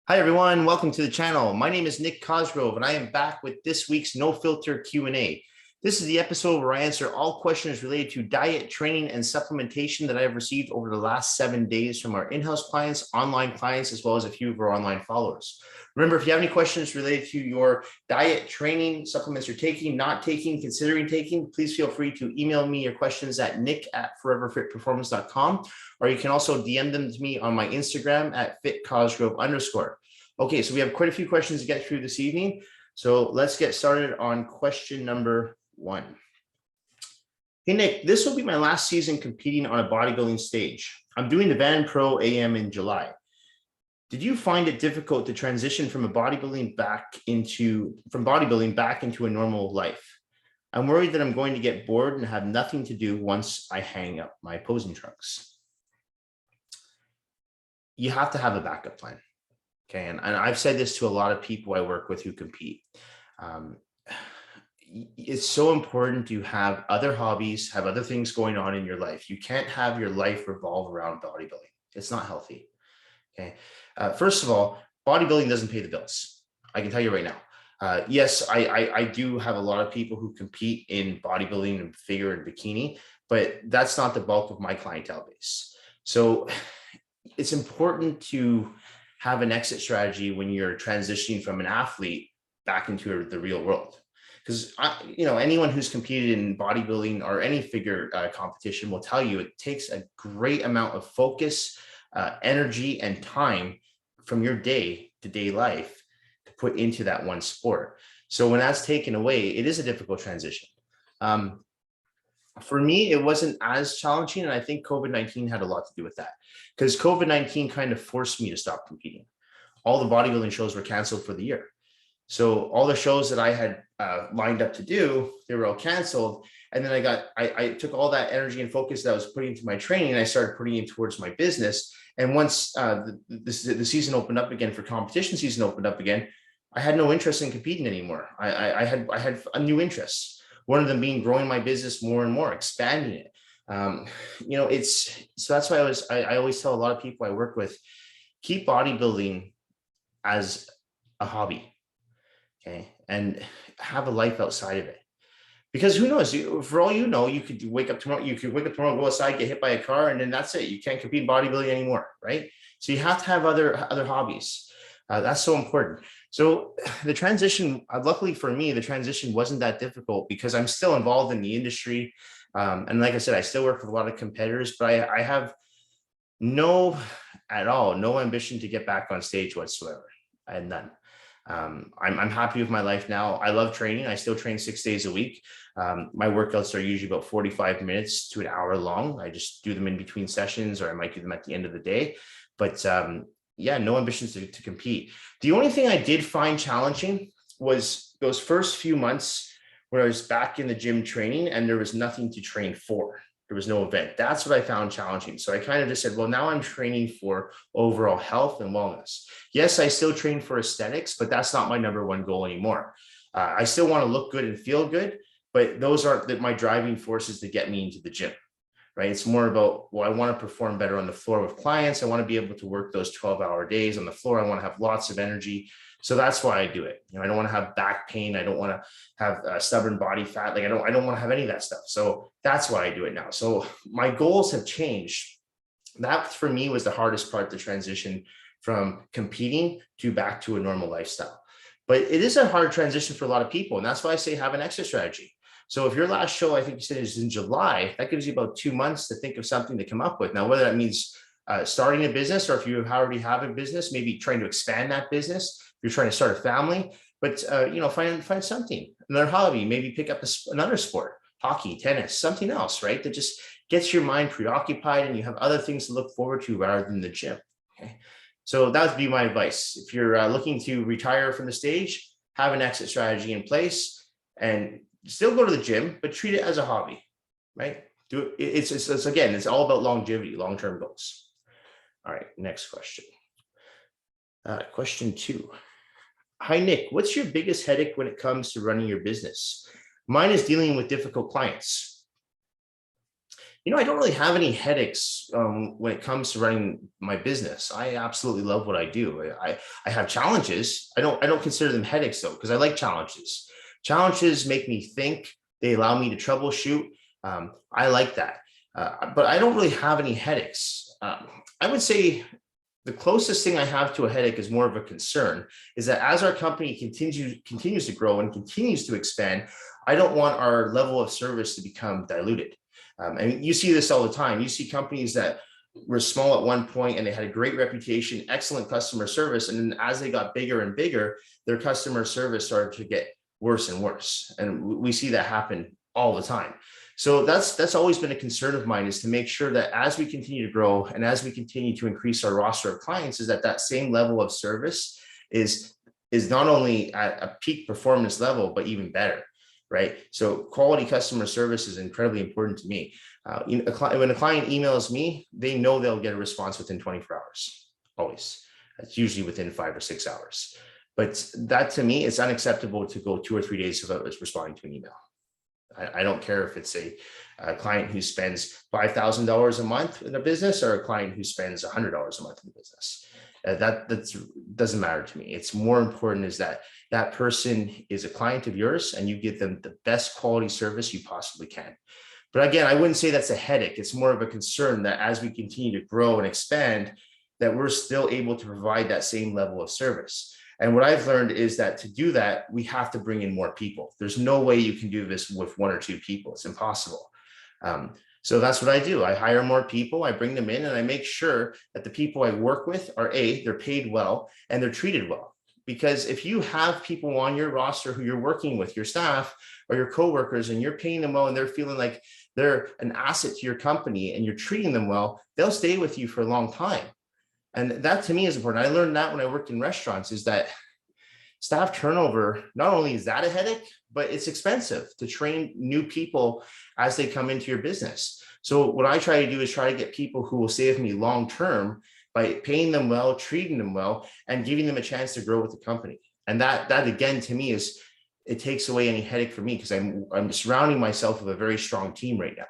Hi everyone, welcome to the channel. My name is Nick Cosgrove and I am back with this week's No Filter Q&A. This is the episode where I answer all questions related to diet, training, and supplementation that I have received over the last 7 days from our in-house clients, online clients, as well as a few of our online followers. Remember, if you have any questions related to your diet, training, supplements you're taking, not taking, considering taking, please feel free to email me your questions at nick@foreverfitperformance.com, or you can also DM them to me on my Instagram at @fitcosgrove_. Okay, so we have quite a few questions to get through this evening. So let's get started on question number 1. Hey Nick, this will be my last season competing on a bodybuilding stage. I'm doing the Van Pro AM in July. Did you find it difficult to transition from bodybuilding back into a normal life? I'm worried that I'm going to get bored and have nothing to do once I hang up my posing trunks. You have to have a backup plan. Okay, and I've said this to a lot of people I work with who compete. It's so important to have other hobbies, have other things going on in your life. You can't have your life revolve around bodybuilding. It's not healthy. Okay. First of all, bodybuilding doesn't pay the bills. I can tell you right now. Yes, I do have a lot of people who compete in bodybuilding and figure and bikini, but that's not the bulk of my clientele base. So it's important to have an exit strategy when you're transitioning from an athlete back into the real world. Because anyone who's competed in bodybuilding or any figure competition will tell you it takes a great amount of focus, energy, and time from your day-to-day life to put into that one sport. So when that's taken away, it is a difficult transition. For me, it wasn't as challenging, and I think COVID-19 had a lot to do with that, because COVID-19 kind of forced me to stop competing. All the bodybuilding shows were canceled for the year. So all the shows that I had lined up to do, they were all canceled. And then I took all that energy and focus that I was putting into my training, and I started putting it towards my business. And once the season opened up again, for competition season opened up again, I had no interest in competing anymore. I had a new interest. One of them being growing my business more and more, expanding it. So that's why I always tell a lot of people I work with, keep bodybuilding as a hobby. Okay, and have a life outside of it, because who knows? For all you know, you could wake up tomorrow, go outside, get hit by a car, and then that's it. You can't compete in bodybuilding anymore, right? So you have to have other hobbies. That's so important. So the transition, luckily for me, the transition wasn't that difficult because I'm still involved in the industry, and like I said, I still work with a lot of competitors, but I have no ambition to get back on stage whatsoever. I had none. I'm happy with my life now. I love training. I still train 6 days a week. My workouts are usually about 45 minutes to an hour long. I just do them in between sessions, or I might do them at the end of the day. But yeah, no ambitions to compete. The only thing I did find challenging was those first few months when I was back in the gym training and there was nothing to train for. There was no event. That's what I found challenging. So I kind of just said, well, now I'm training for overall health and wellness. Yes, I still train for aesthetics, but that's not my number one goal anymore. I still want to look good and feel good, but those aren't my driving forces to get me into the gym, right? It's more about, well, I want to perform better on the floor with clients. I want to be able to work those 12-hour days on the floor. I want to have lots of energy. So that's why I do it. I don't want to have back pain. I don't want to have stubborn body fat. Like I don't want to have any of that stuff. So that's why I do it now. So my goals have changed. That for me was the hardest part, the transition from competing to back to a normal lifestyle. But it is a hard transition for a lot of people. And that's why I say have an exit strategy. So if your last show, I think you said, is in July, that gives you about 2 months to think of something to come up with. Now, whether that means starting a business, or if you already have a business, maybe trying to expand that business. If you're trying to start a family, but find something, another hobby, maybe pick up another sport, hockey, tennis, something else, right? That just gets your mind preoccupied and you have other things to look forward to rather than the gym. Okay. So that would be my advice. If you're looking to retire from the stage, have an exit strategy in place and still go to the gym, but treat it as a hobby, right? Do it. It's all about longevity, long-term goals. All right, next question. Question 2. Hi, Nick. What's your biggest headache when it comes to running your business? Mine is dealing with difficult clients. I don't really have any headaches when it comes to running my business. I absolutely love what I do. I have challenges. I don't consider them headaches though, because I like challenges. Challenges make me think. They allow me to troubleshoot. I like that. But I don't really have any headaches. I would say the closest thing I have to a headache is more of a concern, is that as our company continues to grow and continues to expand, I don't want our level of service to become diluted. And you see this all the time. You see companies that were small at one point and they had a great reputation, excellent customer service. And then as they got bigger and bigger, their customer service started to get worse and worse. And we see that happen all the time. So that's always been a concern of mine, is to make sure that as we continue to grow and as we continue to increase our roster of clients, is that same level of service is not only at a peak performance level, but even better. Right. So quality customer service is incredibly important to me. When a client emails me, they know they'll get a response within 24 hours. Always. That's usually within 5 or 6 hours. But that, to me, it's unacceptable to go 2 or 3 days without responding to an email. I don't care if it's a client who spends $5,000 a month in a business or a client who spends $100 a month in a business. That doesn't matter to me. It's more important is that person is a client of yours and you give them the best quality service you possibly can. But again, I wouldn't say that's a headache. It's more of a concern that as we continue to grow and expand, that we're still able to provide that same level of service. And what I've learned is that to do that, we have to bring in more people. There's no way you can do this with 1 or 2 people. It's impossible. So that's what I do. I hire more people, I bring them in, and I make sure that the people I work with are they're paid well and they're treated well. Because if you have people on your roster who you're working with, your staff or your coworkers, and you're paying them well and they're feeling like they're an asset to your company and you're treating them well, they'll stay with you for a long time. And that to me is important. I learned that when I worked in restaurants, is that staff turnover, not only is that a headache, but it's expensive to train new people as they come into your business. So what I try to do is try to get people who will stay with me long-term by paying them well, treating them well, and giving them a chance to grow with the company. And that again, to me, it takes away any headache for me, because I'm surrounding myself with a very strong team right now.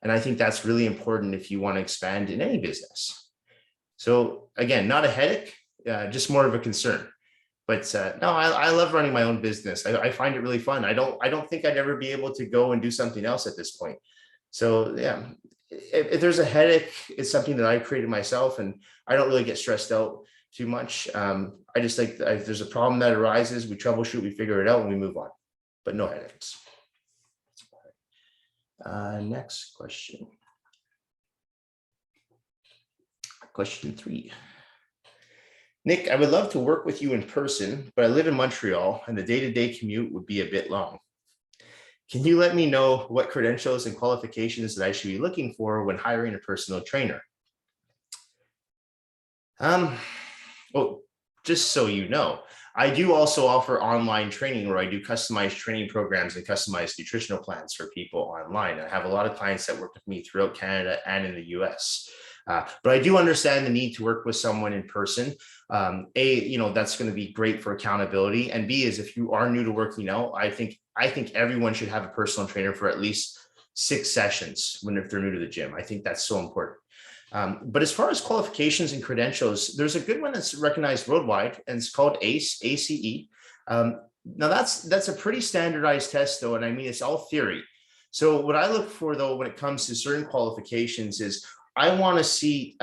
And I think that's really important if you want to expand in any business. So again, not a headache, just more of a concern. But no, I love running my own business. I find it really fun. I don't think I'd ever be able to go and do something else at this point. So yeah, if there's a headache, it's something that I created myself, and I don't really get stressed out too much. I just like, if there's a problem that arises, we troubleshoot, we figure it out, and we move on. But no headaches. Next question. Question 3. Nick, I would love to work with you in person, but I live in Montreal and the day-to-day commute would be a bit long. Can you let me know what credentials and qualifications that I should be looking for when hiring a personal trainer? Well, just so you know, I do also offer online training where I do customized training programs and customized nutritional plans for people online. I have a lot of clients that work with me throughout Canada and in the US. But I do understand the need to work with someone in person. That's going to be great for accountability. And B is, if you are new to working out, I think everyone should have a personal trainer for at least 6 sessions if they're new to the gym. I think that's so important. But as far as qualifications and credentials, there's a good one that's recognized worldwide, and it's called ACE. Now that's a pretty standardized test though. And I mean, it's all theory. So what I look for though, when it comes to certain qualifications, is I want to see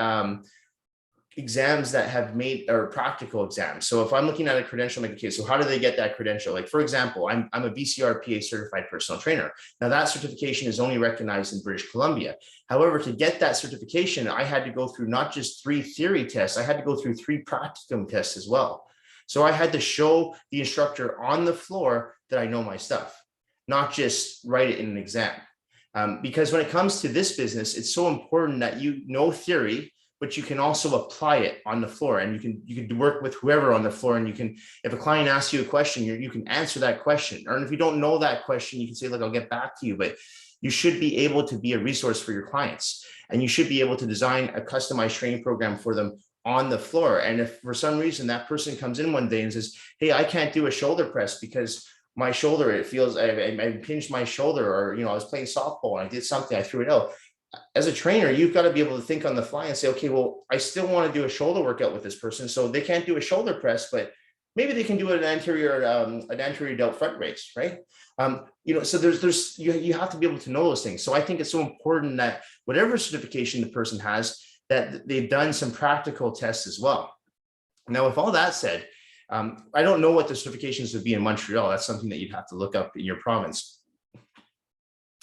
exams that have made, or practical exams. So if I'm looking at a credential, like, okay, so how do they get that credential? Like, for example, I'm a BCRPA certified personal trainer. Now that certification is only recognized in British Columbia. However, to get that certification, I had to go through not just 3 theory tests, I had to go through 3 practicum tests as well. So I had to show the instructor on the floor that I know my stuff, not just write it in an exam. Because when it comes to this business, it's so important that you know theory, but you can also apply it on the floor, and you can work with whoever on the floor. And you can, if a client asks you a question, you can answer that question. Or if you don't know that question, you can say, look, I'll get back to you. But you should be able to be a resource for your clients, and you should be able to design a customized training program for them on the floor. And if for some reason that person comes in one day and says, hey, I can't do a shoulder press because my shoulder, it feels, I pinched my shoulder, or, I was playing softball and I did something, I threw it out. as a trainer, you've got to be able to think on the fly and say, okay, well, I still want to do a shoulder workout with this person. So they can't do a shoulder press, but maybe they can do an anterior delt front raise, right? So you have to be able to know those things. So I think it's so important that whatever certification the person has, that they've done some practical tests as well. Now, with all that said, I don't know what the certifications would be in Montreal. That's something that you'd have to look up in your province.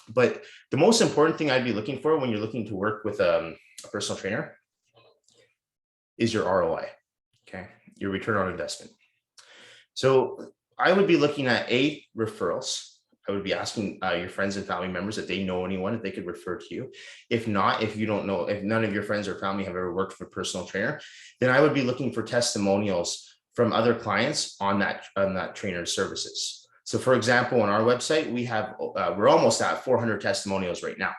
But the most important thing I'd be looking for when you're looking to work with a personal trainer is your ROI, okay? Your return on investment. So I would be looking at referrals. I would be asking your friends and family members if they know anyone that they could refer to you. If not, if you don't know, if none of your friends or family have ever worked for a personal trainer, then I would be looking for testimonials from other clients on that trainer's services. So for example, on our website, we're almost at 400 testimonials right now.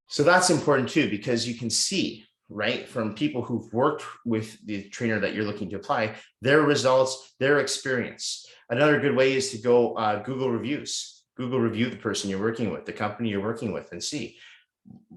So that's important too, because you can see, right, from people who've worked with the trainer that you're looking to apply, their results, their experience. Another good way is to go Google reviews. Google review the person you're working with, the company you're working with, and see,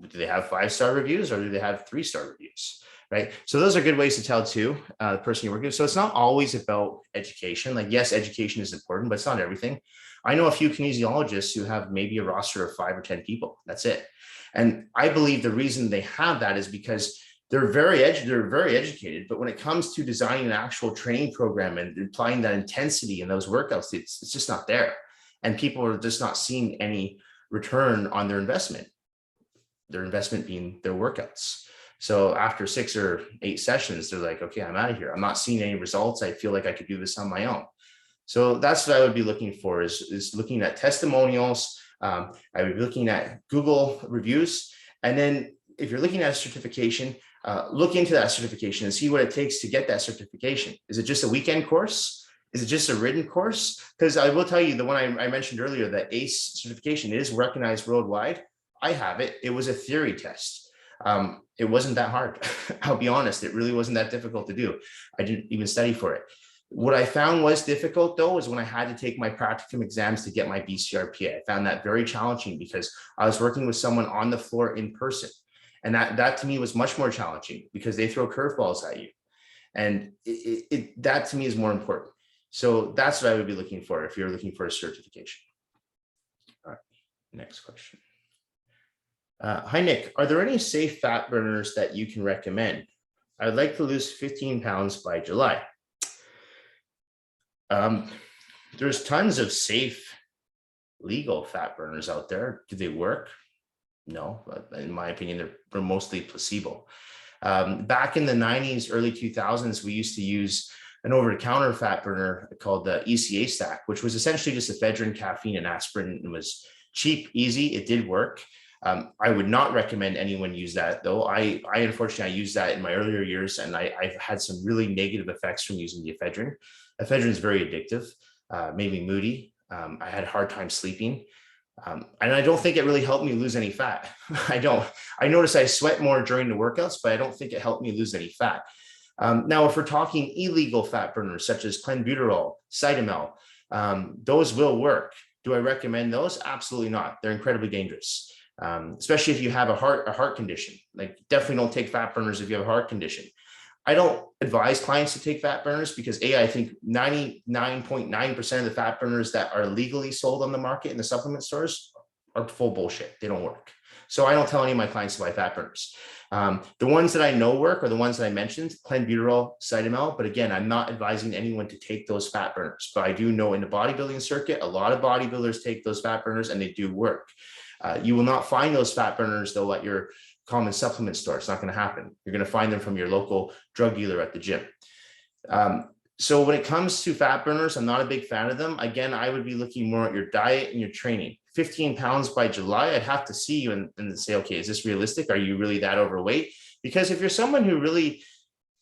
do they have 5-star reviews or do they have 3-star reviews, right? So those are good ways to tell too, the person you're working with. So it's not always about education. Like, yes, education is important, but it's not everything. I know a few kinesiologists who have maybe a roster of 5 or 10 people. That's it. And I believe the reason they have that is because they're very educated, but when it comes to designing an actual training program and applying that intensity in those workouts, it's just not there. And people are just not seeing any return on their investment being their workouts. So after 6 or 8 sessions, they're like, okay, I'm out of here. I'm not seeing any results. I feel like I could do this on my own. So that's what I would be looking for is looking at testimonials. I would be looking at Google reviews. And then if you're looking at a certification, look into that certification and see what it takes to get that certification. Is it just a weekend course? Is it just a written course? Because I will tell you, the one I mentioned earlier, that ACE certification is recognized worldwide. I have it. It was a theory test. It wasn't that hard. I'll be honest. It really wasn't that difficult to do. I didn't even study for it. What I found was difficult, though, is when I had to take my practicum exams to get my BCRPA. I found that very challenging because I was working with someone on the floor in person. And that to me was much more challenging because they throw curveballs at you. And that to me is more important. So that's what I would be looking for if you're looking for a certification. All right, next question. Hi, Nick. Are there any safe fat burners that you can recommend? I would like to lose 15 pounds by July. There's tons of safe, legal fat burners out there. Do they work? No, but in my opinion, they're mostly placebo. Back in the 90s, early 2000s, we used to use an over-the-counter fat burner called the ECA stack, which was essentially just ephedrine, caffeine, and aspirin. It was cheap, easy. It did work. I would not recommend anyone use that, though. I unfortunately, I used that in my earlier years, and I've had some really negative effects from using the ephedrine. Ephedrine is very addictive, made me moody. I had a hard time sleeping. And I don't think it really helped me lose any fat. I don't. I noticed I sweat more during the workouts, but I don't think it helped me lose any fat. Now, if we're talking illegal fat burners, such as clenbuterol, cytomel, those will work. Do I recommend those? Absolutely not. They're incredibly dangerous, especially if you have a heart condition. Like, definitely don't take fat burners if you have a heart condition. I don't advise clients to take fat burners because I think 99.9% of the fat burners that are legally sold on the market in the supplement stores are full bullshit. They don't work. So I don't tell any of my clients to buy fat burners. The ones that I know work are the ones that I mentioned, clenbuterol, cytomel. But again, I'm not advising anyone to take those fat burners. But I do know in the bodybuilding circuit, a lot of bodybuilders take those fat burners and they do work. You will not find those fat burners, though, at your common supplement store. It's not going to happen. You're going to find them from your local drug dealer at the gym. So when it comes to fat burners, I'm not a big fan of them. Again, I would be looking more at your diet and your training. 15 pounds by July, I'd have to see you and say, okay, is this realistic? Are you really that overweight? Because if you're someone who really,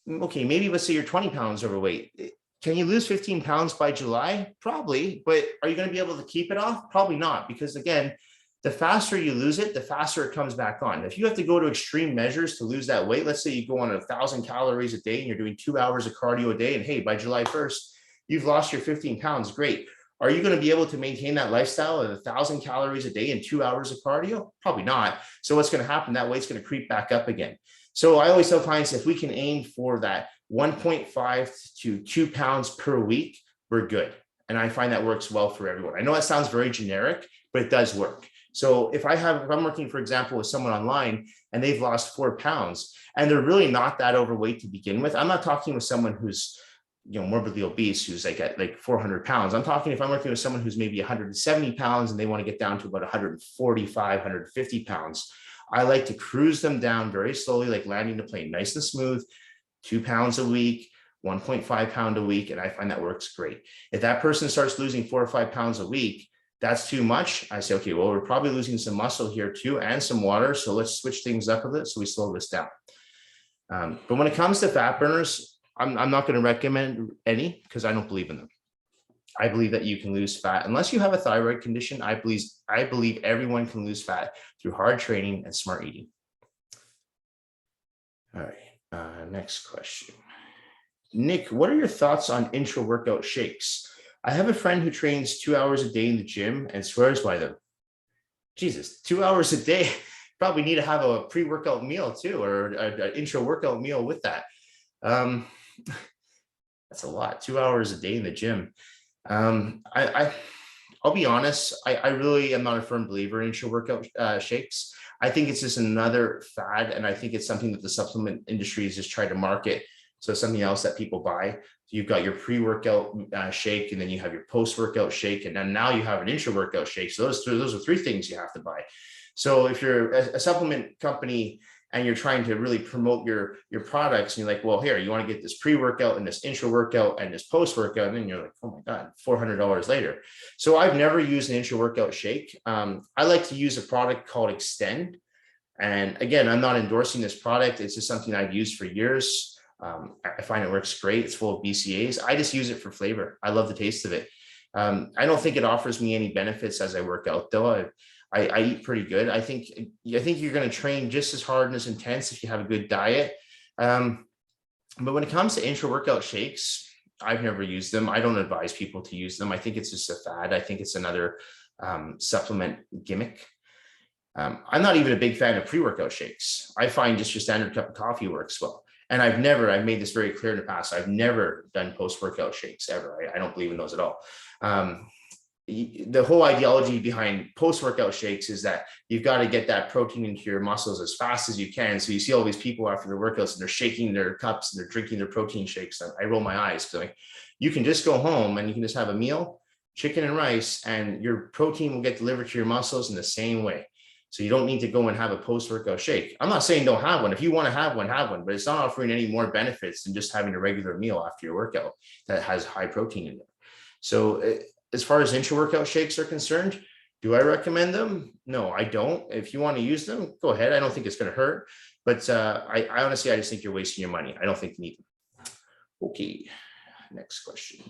okay, maybe let's say you're 20 pounds overweight. Can you lose 15 pounds by July? Probably, but are you going to be able to keep it off? Probably not, because again, the faster you lose it, the faster it comes back on. If you have to go to extreme measures to lose that weight, let's say you go on 1,000 calories a day and you're doing 2 hours of cardio a day, and hey, by July 1st, you've lost your 15 pounds, great. Are you going to be able to maintain that lifestyle at 1,000 calories a day and 2 hours of cardio? Probably not. So what's going to happen? That weight's going to creep back up again. So I always tell clients, if we can aim for that 1.5 to 2 pounds per week, we're good. And I find that works well for everyone. I know that sounds very generic, but it does work. So if I'm working, for example, with someone online and they've lost 4 pounds and they're really not that overweight to begin with, I'm not talking with someone who's, morbidly obese, who's like at like 400 pounds. I'm talking if I'm working with someone who's maybe 170 pounds and they want to get down to about 145, 150 pounds. I like to cruise them down very slowly, like landing the plane nice and smooth, 2 pounds a week, 1.5 pound a week. And I find that works great. If that person starts losing 4 or 5 pounds a week, that's too much. I say, okay, well, we're probably losing some muscle here too, and some water. So let's switch things up a bit so we slow this down. But when it comes to fat burners, I'm not going to recommend any because I don't believe in them. I believe that you can lose fat unless you have a thyroid condition. I believe everyone can lose fat through hard training and smart eating. All right, next question. Nick, what are your thoughts on intra-workout shakes? I have a friend who trains 2 hours a day in the gym and swears by them. Jesus, 2 hours a day. Probably need to have a pre-workout meal too, or an intra-workout meal with that. That's a lot. 2 hours a day in the gym. I'll be honest. I really am not a firm believer in intra-workout shakes. I think it's just another fad, and I think it's something that the supplement industry is just trying to market. So something else that people buy. So you've got your pre-workout shake, and then you have your post-workout shake, and then now you have an intra-workout shake. So those are 3 things you have to buy. So if you're a supplement company and you're trying to really promote your products, and you're like, well, here, you want to get this pre-workout and this intra-workout and this post-workout, and then you're like, oh my God, $400 later. So I've never used an intra-workout shake. I like to use a product called Extend. And again, I'm not endorsing this product. It's just something I've used for years. I find it works great. It's full of BCAAs. I just use it for flavor. I love the taste of it. I don't think it offers me any benefits as I work out, though. I eat pretty good. I think you're going to train just as hard and as intense if you have a good diet. But when it comes to intra-workout shakes, I've never used them. I don't advise people to use them. I think it's just a fad. I think it's another supplement gimmick. I'm not even a big fan of pre-workout shakes. I find just your standard cup of coffee works well. And I've made this very clear in the past, I've never done post-workout shakes ever. I don't believe in those at all. The whole ideology behind post-workout shakes is that you've got to get that protein into your muscles as fast as you can. So you see all these people after their workouts and they're shaking their cups and they're drinking their protein shakes. I roll my eyes because like, you can just go home and you can just have a meal, chicken and rice, and your protein will get delivered to your muscles in the same way. So you don't need to go and have a post-workout shake. I'm not saying don't have one. If you want to have one, but it's not offering any more benefits than just having a regular meal after your workout that has high protein in there. So as far as intra-workout shakes are concerned, do I recommend them? No, I don't. If you want to use them, go ahead. I don't think it's going to hurt. But I honestly, I just think you're wasting your money. I don't think you need them. Okay, next question.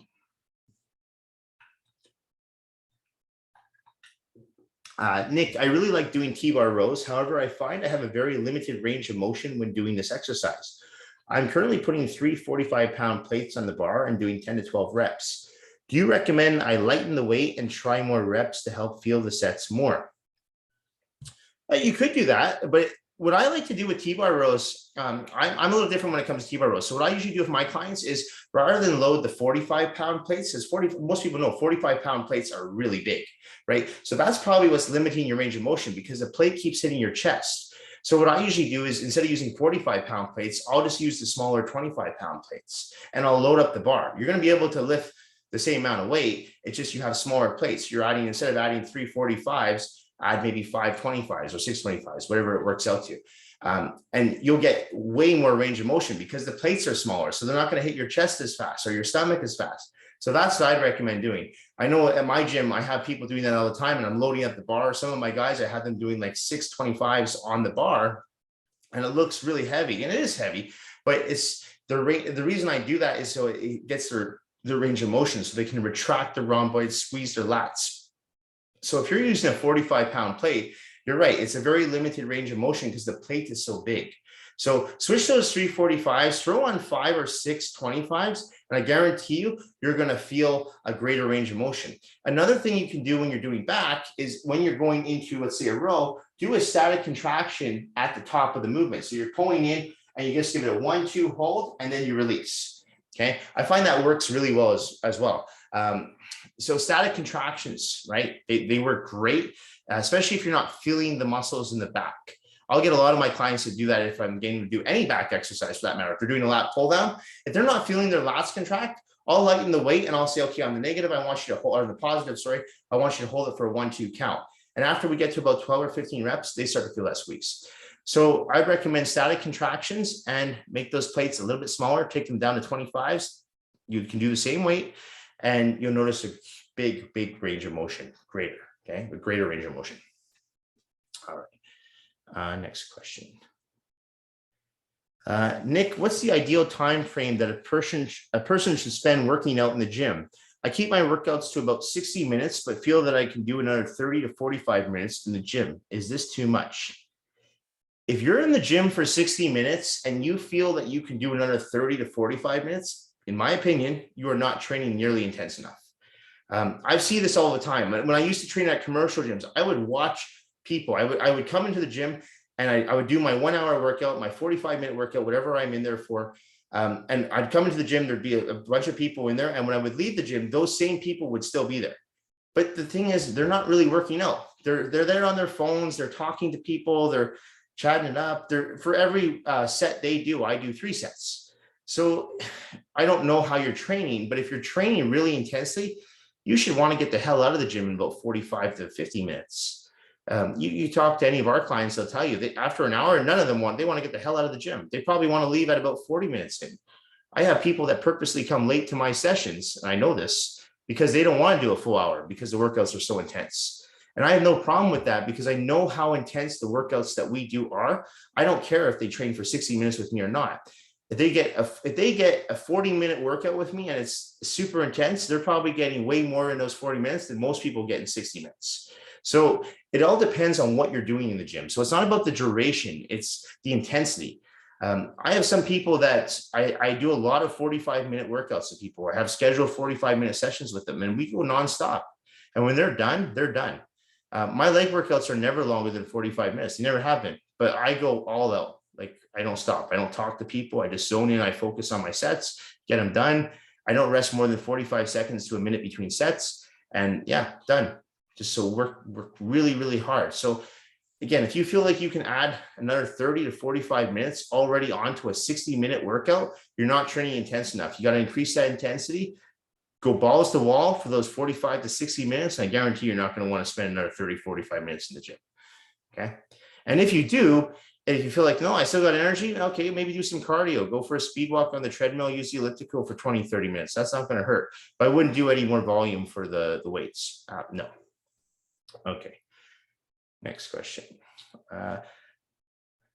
Nick, I really like doing TBar rows. However, I find I have a very limited range of motion when doing this exercise. I'm currently putting 3 45-pound plates on the bar and doing 10 to 12 reps. Do you recommend I lighten the weight and try more reps to help feel the sets more? You could do that, but what I like to do with TBar rows, I'm a little different when it comes to TBar rows. So what I usually do with my clients is rather than load the 45-pound plates, most people know 45-pound plates are really big, right? So that's probably what's limiting your range of motion because the plate keeps hitting your chest. So what I usually do is instead of using 45-pound plates, I'll just use the smaller 25-pound plates and I'll load up the bar. You're going to be able to lift the same amount of weight. It's just you have smaller plates. You're adding, instead of adding 3 45s, add maybe 5 25s or 6 25s, whatever it works out to. And you'll get way more range of motion because the plates are smaller. So they're not going to hit your chest as fast or your stomach as fast. So that's what I'd recommend doing. I know at my gym, I have people doing that all the time and I'm loading up the bar. Some of my guys, I have them doing like 6 25s on the bar and it looks really heavy, and it is heavy, but it's the reason I do that is so it gets their range of motion so they can retract the rhomboids, squeeze their lats. So if you're using a 45-pound plate, you're right. It's a very limited range of motion because the plate is so big. So switch those 345s, throw on 5 or 6 25s, and I guarantee you, you're going to feel a greater range of motion. Another thing you can do when you're doing back is when you're going into, let's say, a row, do a static contraction at the top of the movement. So you're pulling in and you just give it a 1-2 hold, and then you release. Okay. I find that works really well as well. So static contractions, right? They work great, especially if you're not feeling the muscles in the back. I'll get a lot of my clients to do that if I'm getting to do any back exercise for that matter. If they're doing a lat pull down, if they're not feeling their lats contract, I'll lighten the weight and I'll say, okay, on the negative, I want you to hold, or the positive, sorry, I want you to hold it for a 1-2 count. And after we get to about 12 or 15 reps, they start to feel that squeeze. So I recommend static contractions and make those plates a little bit smaller, take them down to 25s. You can do the same weight and you'll notice a big range of motion, greater, okay, a greater range of motion. All right. Next question. Nick, what's the ideal time frame that a person should spend working out in the gym? I keep my workouts to about 60 minutes, but feel that I can do another 30 to 45 minutes in the gym. Is this too much? If you're in the gym for 60 minutes and you feel that you can do another 30 to 45 minutes, in my opinion, you are not training nearly intense enough. I see this all the time. When I used to train at commercial gyms, I would watch people. I would come into the gym and I would do my 1 hour workout, my 45-minute workout, whatever I'm in there for. And I'd come into the gym, there'd be a bunch of people in there. And when I would leave the gym, those same people would still be there. But the thing is, they're not really working out. They're there on their phones. They're talking to people. They're chatting it up. For every set they do, I do 3 sets. So I don't know how you're training, but if you're training really intensely, you should want to get the hell out of the gym in about 45 to 50 minutes. You talk to any of our clients, they'll tell you that after an hour, none of them want to get the hell out of the gym. They probably want to leave at about 40 minutes in. I have people that purposely come late to my sessions, and I know this, because they don't want to do a full hour because the workouts are so intense. And I have no problem with that because I know how intense the workouts that we do are. I don't care if they train for 60 minutes with me or not. If they get a 40-minute workout with me and it's super intense, they're probably getting way more in those 40 minutes than most people get in 60 minutes. So it all depends on what you're doing in the gym. So it's not about the duration, it's the intensity. I have some people that I do a lot of 45-minute workouts with people. I have scheduled 45-minute sessions with them and we go nonstop. And when they're done, they're done. My leg workouts are never longer than 45 minutes. They never have been, but I go all out. Like I don't stop. I don't talk to people. I just zone in. I focus on my sets, get them done. I don't rest more than 45 seconds to a minute between sets. And yeah, done. Just so work really, really hard. So again, if you feel like you can add another 30 to 45 minutes already onto a 60-minute workout, you're not training intense enough. You got to increase that intensity, go balls to wall for those 45 to 60 minutes. And I guarantee you're not going to want to spend another 30, 45 minutes in the gym. Okay. And if you do, and if you feel like, no, I still got energy, okay, maybe do some cardio, go for a speed walk on the treadmill, use the elliptical for 20, 30 minutes. That's not going to hurt, but I wouldn't do any more volume for the weights. No. Okay. Next question. Hi,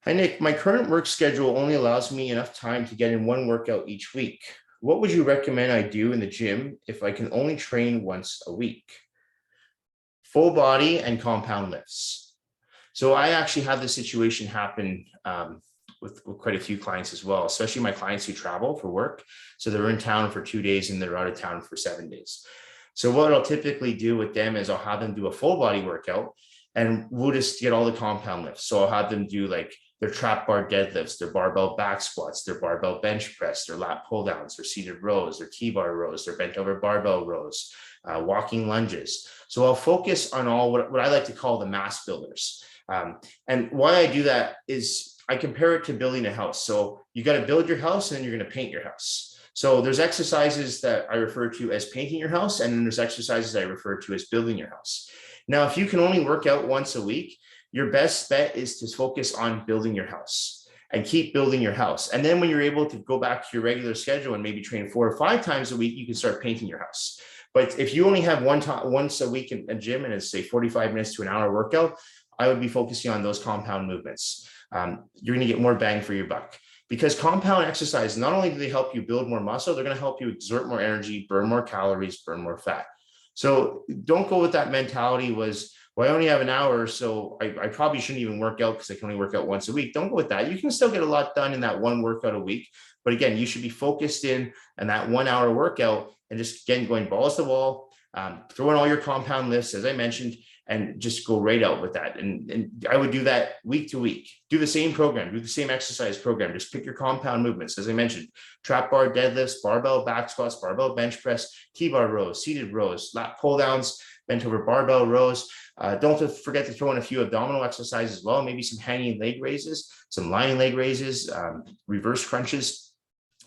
Nick. My current work schedule only allows me enough time to get in 1 workout each week. What would you recommend I do in the gym if I can only train once a week? Full body and compound lifts. So I actually had this situation happen with quite a few clients as well, especially my clients who travel for work. So they're in town for 2 days and they're out of town for 7 days. So what I'll typically do with them is I'll have them do a full body workout and we'll just get all the compound lifts. So I'll have them do like their trap bar deadlifts, their barbell back squats, their barbell bench press, their lat pull downs, their seated rows, their TBar rows, their bent over barbell rows, walking lunges. So I'll focus on all what I like to call the mass builders. And why I do that is I compare it to building a house. So you got to build your house and then you're going to paint your house. So there's exercises that I refer to as painting your house. And then there's exercises I refer to as building your house. Now, if you can only work out once a week, your best bet is to focus on building your house and keep building your house. And then when you're able to go back to your regular schedule and maybe train 4 or 5 times a week, you can start painting your house. But if you only have once a week in a gym and it's say 45 minutes to an hour workout, I would be focusing on those compound movements. You're going to get more bang for your buck because compound exercise, not only do they help you build more muscle, they're going to help you exert more energy, burn more calories, burn more fat. So don't go with that mentality was, well, I only have an hour, so I probably shouldn't even work out because I can only work out once a week. Don't go with that. You can still get a lot done in that one workout a week. But again, you should be focused in on that 1 hour workout and just again, going balls to the wall, throw in all your compound lifts, as I mentioned, and just go right out with that. And I would do that week to week. Do the same program, do the same exercise program. Just pick your compound movements. As I mentioned, trap bar deadlifts, barbell back squats, barbell bench press, TBar rows, seated rows, lat pull downs, bent over barbell rows. Don't forget to throw in a few abdominal exercises as well, maybe some hanging leg raises, some lying leg raises, reverse crunches.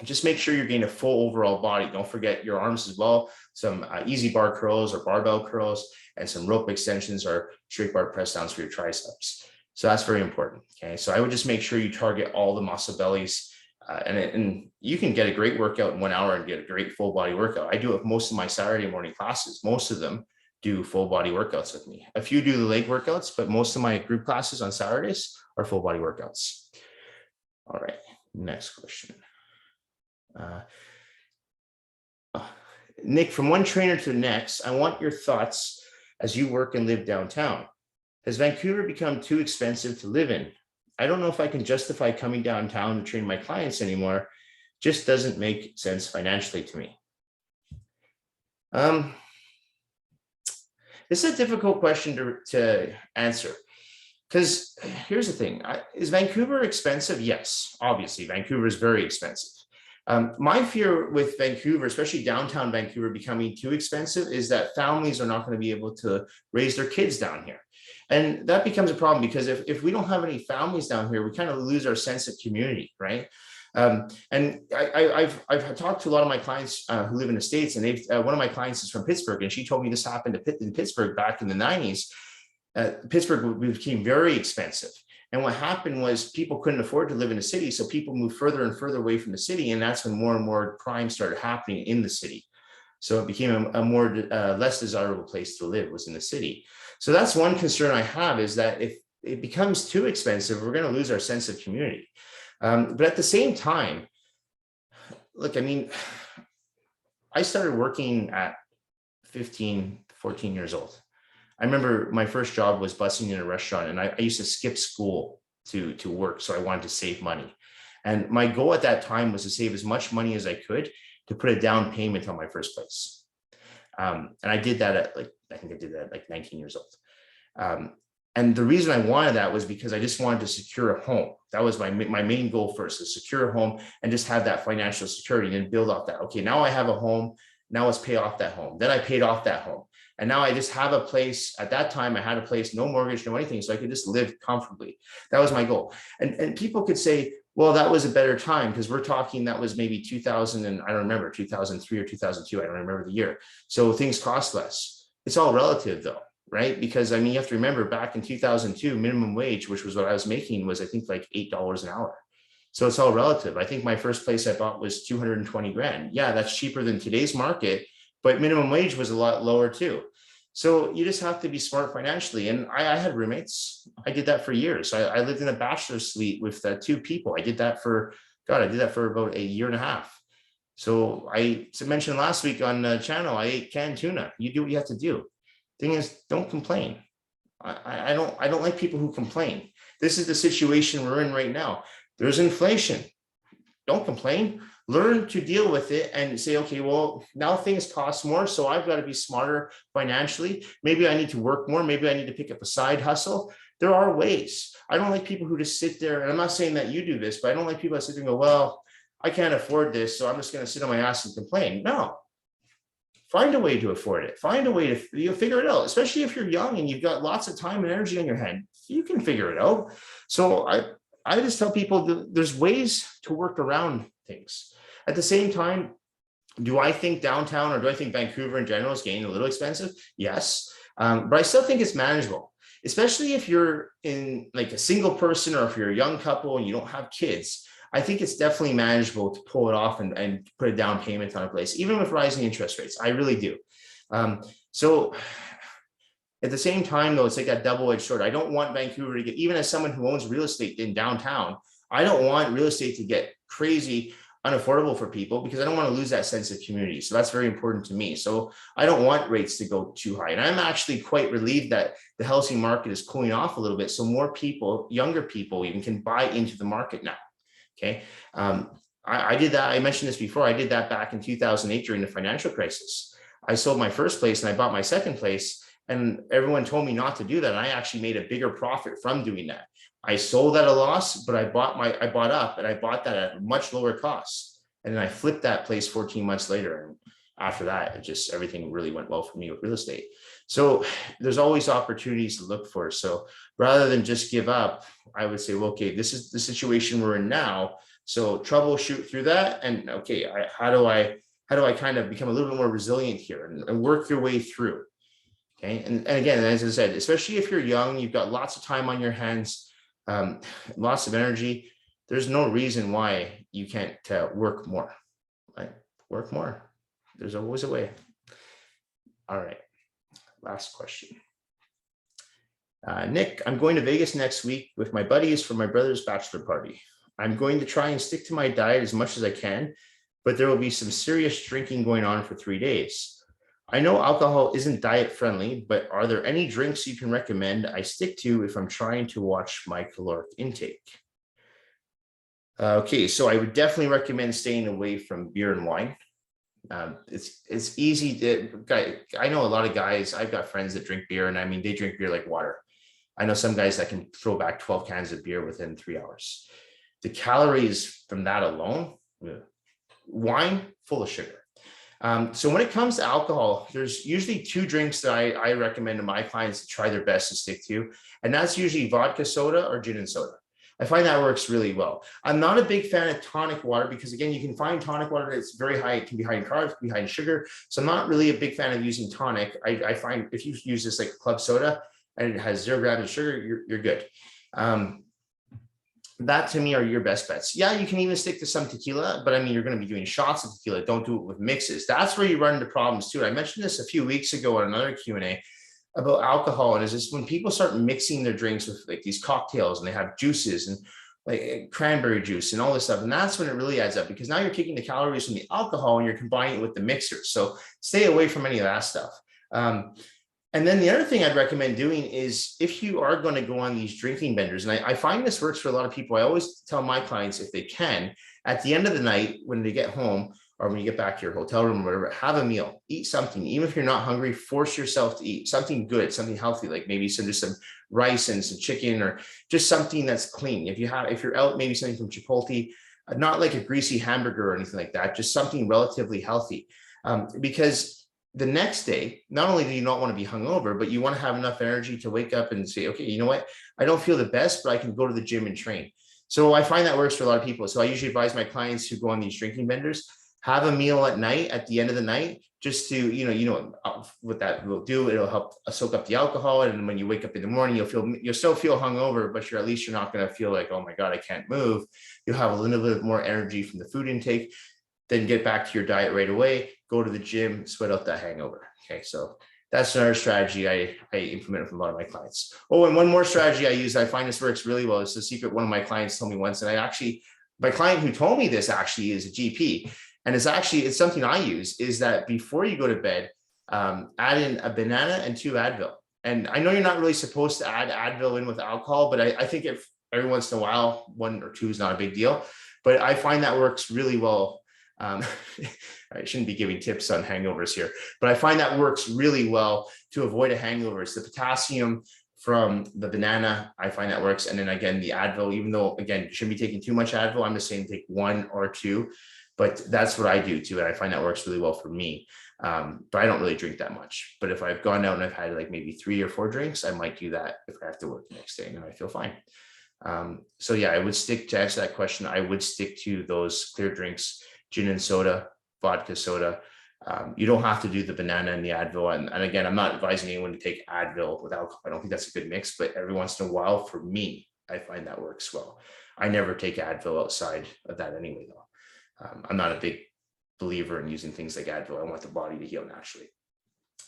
Just make sure you're getting a full overall body. Don't forget your arms as well, some easy bar curls or barbell curls, and some rope extensions or straight bar press downs for your triceps. So that's very important. Okay, so I would just make sure you target all the muscle bellies, and you can get a great workout in 1 hour and get a great full body workout. I do it with most of my Saturday morning classes. Most of them do full body workouts with me. A few do the leg workouts, but most of my group classes on Saturdays are full body workouts. All right, next question. Nick, from one trainer to the next, I want your thoughts as you work and live downtown. Has Vancouver become too expensive to live in? I don't know if I can justify coming downtown to train my clients anymore. Just doesn't make sense financially to me. This is a difficult question to answer, because here's the thing. Is Vancouver expensive? Yes, obviously, Vancouver is very expensive. My fear with Vancouver, especially downtown Vancouver, becoming too expensive is that families are not going to be able to raise their kids down here. And that becomes a problem because if we don't have any families down here, we kind of lose our sense of community, right? And I've talked to a lot of my clients who live in the States, and one of my clients is from Pittsburgh, and she told me this happened in Pittsburgh back in the 90s. Pittsburgh became very expensive. And what happened was people couldn't afford to live in the city. So people moved further and further away from the city. And that's when more and more crime started happening in the city. So it became a more less desirable place to live, was in the city. So that's one concern I have, is that if it becomes too expensive, we're going to lose our sense of community. But at the same time, look, I mean, I started working at 15, 14 years old. I remember my first job was busing in a restaurant, and I used to skip school to work. So I wanted to save money. And my goal at that time was to save as much money as I could to put a down payment on my first place. And I did that at I think I did that at 19 years old. And the reason I wanted that was because I just wanted to secure a home. That was my main goal first, to secure a home and just have that financial security and build off that. Okay, now I have a home. Now let's pay off that home. Then I paid off that home. And now I just have a place. At that time, I had a place, no mortgage, no anything. So I could just live comfortably. That was my goal. And people could say, well, that was a better time, because we're talking, that was maybe 2000, and I don't remember, 2003 or 2002. I don't remember the year. So things cost less. It's all relative though, right? Because I mean, you have to remember, back in 2002, minimum wage, which was what I was making, was I think like $8 an hour. So it's all relative. I think my first place I bought was 220 grand. Yeah, that's cheaper than today's market, but minimum wage was a lot lower too. So you just have to be smart financially. And I had roommates. I did that for years. I lived in a bachelor suite with 2 people. I did that for about a year and a half. So I mentioned last week on the channel, I ate canned tuna. You do what you have to do. Thing is, don't complain. I don't like people who complain. This is the situation we're in right now. There's inflation. Don't complain. Learn to deal with it and say, okay, well, now things cost more, so I've got to be smarter financially. Maybe I need to work more. Maybe I need to pick up a side hustle. There are ways. I don't like people who just sit there, and I'm not saying that you do this, but I don't like people that sit there and go, well, I can't afford this, so I'm just going to sit on my ass and complain. No. Find a way to afford it. Find a way to figure it out, especially if you're young and you've got lots of time and energy on your hand. You can figure it out. So I just tell people there's ways to work around things. At the same time, do I think downtown, or do I think Vancouver in general is getting a little expensive? Yes, but I still think it's manageable, especially if you're in like a single person, or if you're a young couple and you don't have kids. I think it's definitely manageable to pull it off and put a down payment on a place, even with rising interest rates. I really do. So at the same time, though, it's like a double-edged sword. I don't want Vancouver to get, even as someone who owns real estate in downtown, I don't want real estate to get crazy unaffordable for people because I don't want to lose that sense of community. So that's very important to me. So I don't want rates to go too high. And I'm actually quite relieved that the housing market is cooling off a little bit. So more people, younger people even, can buy into the market now. Okay. I did that. I mentioned this before. I did that back in 2008 during the financial crisis. I sold my first place and I bought my second place, and everyone told me not to do that. And I actually made a bigger profit from doing that. I sold at a loss, but I bought up, and I bought that at a much lower cost. And then I flipped that place 14 months later. And after that, everything really went well for me with real estate. So there's always opportunities to look for. So rather than just give up, I would say, well, okay, this is the situation we're in now. So troubleshoot through that. And okay, how do I kind of become a little bit more resilient here and work your way through? Okay. And again, as I said, especially if you're young, you've got lots of time on your hands, lots of energy. There's no reason why you can't work more, right? Work more. There's always a way. All right. Last question. Nick, I'm going to Vegas next week with my buddies for my brother's bachelor party. I'm going to try and stick to my diet as much as I can, but there will be some serious drinking going on for 3 days. I know alcohol isn't diet friendly, but are there any drinks you can recommend I stick to if I'm trying to watch my caloric intake? Okay, so I would definitely recommend staying away from beer and wine. It's easy to, I know a lot of guys, I've got friends that drink beer, and I mean, they drink beer like water. I know some guys that can throw back 12 cans of beer within 3 hours. The calories from that alone, wine, full of sugar. So when it comes to alcohol, there's usually 2 drinks that I recommend to my clients to try their best to stick to. And that's usually vodka soda or gin and soda. I find that works really well. I'm not a big fan of tonic water because, again, you can find tonic water that's very high. It can be high in carbs, it can be high in sugar. So I'm not really a big fan of using tonic. I find if you use this like club soda and it has 0 grams of sugar, you're good. That to me are your best bets. Yeah, you can even stick to some tequila, but I mean, you're going to be doing shots of tequila. Don't do it with mixes. That's where you run into problems too. I mentioned this a few weeks ago on another Q&A about alcohol. And it's just when people start mixing their drinks with like these cocktails and they have juices and like cranberry juice and all this stuff. And that's when it really adds up, because now you're taking the calories from the alcohol and you're combining it with the mixer. So stay away from any of that stuff. And then the other thing I'd recommend doing is if you are going to go on these drinking benders, and I find this works for a lot of people. I always tell my clients, if they can, at the end of the night, when they get home or when you get back to your hotel room or whatever, have a meal, eat something. Even if you're not hungry, force yourself to eat something good, something healthy, like maybe some rice and some chicken, or just something that's clean. If you're out, maybe something from Chipotle, not like a greasy hamburger or anything like that, just something relatively healthy. Because the next day, not only do you not want to be hungover, but you want to have enough energy to wake up and say, okay, you know what? I don't feel the best, but I can go to the gym and train. So I find that works for a lot of people. So I usually advise my clients who go on these drinking benders, have a meal at night, at the end of the night, just to, what that will do, it'll help soak up the alcohol. And when you wake up in the morning, you'll still feel hungover, but at least you're not going to feel like, oh my God, I can't move. You'll have a little bit more energy from the food intake, then get back to your diet right away, go to the gym, sweat out that hangover. Okay, so that's another strategy I implement from a lot of my clients. Oh, and one more strategy I use, I find this works really well. It's a secret one of my clients told me once, and my client who told me this actually is a GP, and it's something I use, is that before you go to bed, add in a banana and 2 Advil. And I know you're not really supposed to add Advil in with alcohol, but I think if every once in a while, 1 or 2 is not a big deal, but I find that works really well. I shouldn't be giving tips on hangovers here, but I find that works really well to avoid a hangover. It's the potassium from the banana. I find that works. And then again, the Advil, even though, again, you shouldn't be taking too much Advil, I'm just saying take 1 or 2, but that's what I do too. And I find that works really well for me. But I don't really drink that much. But if I've gone out and I've had like maybe 3 or 4 drinks, I might do that if I have to work the next day and I feel fine. So yeah, I would stick to answer that question. I would stick to those clear drinks, gin and soda, vodka soda. You don't have to do the banana and the Advil. And again, I'm not advising anyone to take Advil with alcohol. I don't think that's a good mix, but every once in a while, for me, I find that works well. I never take Advil outside of that anyway, though. I'm not a big believer in using things like Advil. I want the body to heal naturally.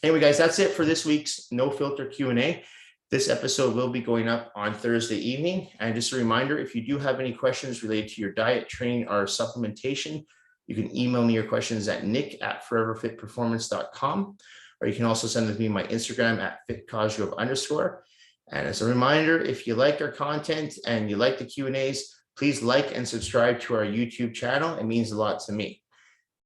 Anyway, guys, that's it for this week's No Filter Q&A. This episode will be going up on Thursday evening. And just a reminder, if you do have any questions related to your diet, training, or supplementation, you can email me your questions at nick@foreverfitperformance.com, or you can also send them to me my Instagram at @fitcasual_. And as a reminder, if you like our content and you like the Q&As, please like and subscribe to our YouTube channel. It means a lot to me.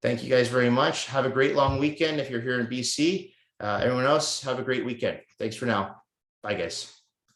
Thank you guys very much. Have a great long weekend if you're here in BC. Everyone else, have a great weekend. Thanks for now. Bye, guys.